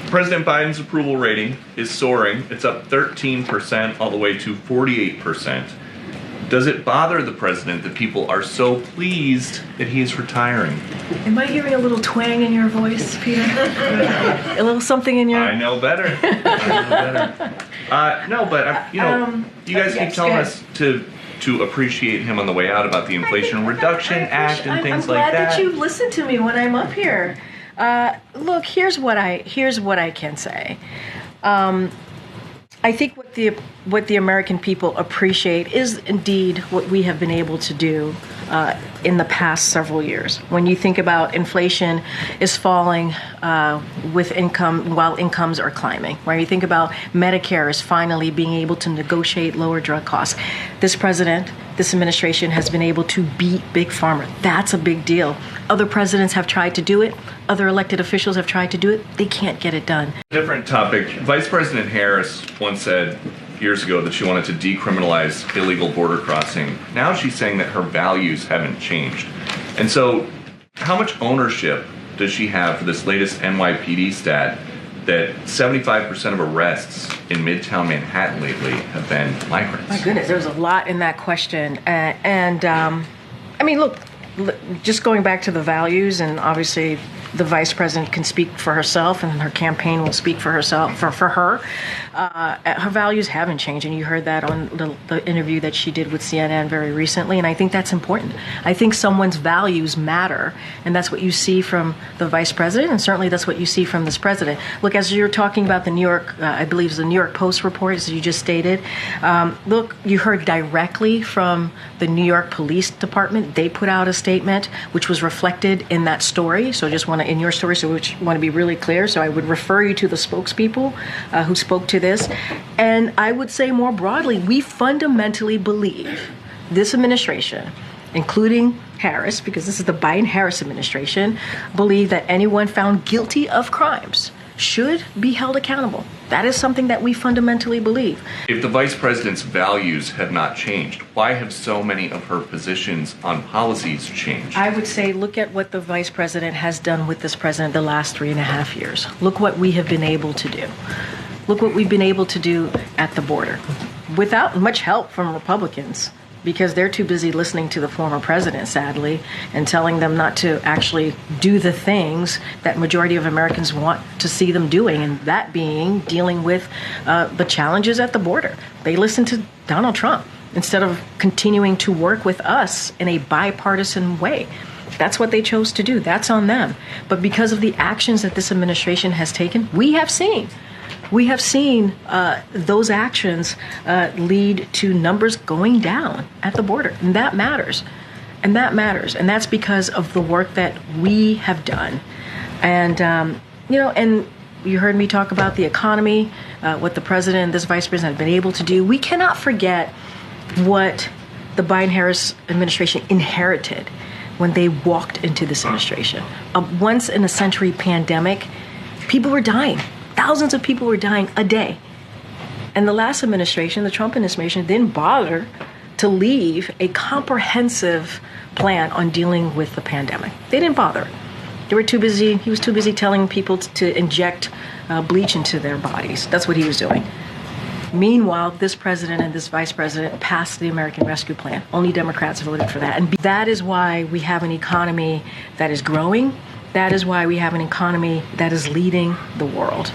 President Biden's approval rating is soaring. It's up 13% all the way to 48%. Does it bother the president that people are so pleased that he is retiring? Am I hearing a little twang in your voice, Peter? A little something in your... I know better. No, but you guys keep telling us to appreciate him on the way out about the Inflation Reduction Act and things like that. I'm glad that you listen to me when I'm up here. Look, here's what I can say. I think what the American people appreciate is indeed what we have been able to do in the past several years. When you think about inflation is falling with income while incomes are climbing, right? You think about Medicare is finally being able to negotiate lower drug costs. This president, this administration has been able to beat Big Pharma. That's a big deal. Other presidents have tried to do it. Other elected officials have tried to do it. They can't get it done. Different topic. Vice President Harris once said years ago that she wanted to decriminalize illegal border crossing. Now she's saying that her values haven't changed. And so how much ownership does she have for this latest NYPD stat that 75% of arrests in Midtown Manhattan lately have been migrants? My goodness, there's a lot in that question. I mean, look, just going back to the values, and obviously the vice president can speak for herself and her campaign will speak for herself, for her. Her values haven't changed, and you heard that on the interview that she did with CNN very recently, and I think that's important. I think someone's values matter, and that's what you see from the vice president, and certainly that's what you see from this president. Look, as you're talking about the New York, I believe it's the New York Post report, as you just stated, look, you heard directly from the New York Police Department. They put out a statement which was reflected in that story, so I just want to, in your story, so I want to be really clear, so I would refer you to the spokespeople who spoke to this. And I would say more broadly, we fundamentally believe this administration, including Harris, because this is the Biden-Harris administration, believe that anyone found guilty of crimes should be held accountable. That is something that we fundamentally believe. If the vice president's values have not changed, why have so many of her positions on policies changed? I would say look at what the vice president has done with this president the last 3.5 years. Look what we have been able to do. Look what we've been able to do at the border without much help from Republicans, because they're too busy listening to the former president, sadly, and telling them not to actually do the things that majority of Americans want to see them doing, and that being dealing with the challenges at the border. They listen to Donald Trump instead of continuing to work with us in a bipartisan way. That's what they chose to do. That's on them. But because of the actions that this administration has taken, we have seen those actions lead to numbers going down at the border. And that matters. And that's because of the work that we have done. And, and you heard me talk about the economy, what the president and this vice president have been able to do. We cannot forget what the Biden-Harris administration inherited when they walked into this administration. A once-in-a-century pandemic, people were dying. Thousands of people were dying a day. And the last administration, the Trump administration, didn't bother to leave a comprehensive plan on dealing with the pandemic. They didn't bother. They were too busy. He was too busy telling people to inject bleach into their bodies. That's what he was doing. Meanwhile, this president and this vice president passed the American Rescue Plan. Only Democrats voted for that. And that is why we have an economy that is growing. That is why we have an economy that is leading the world.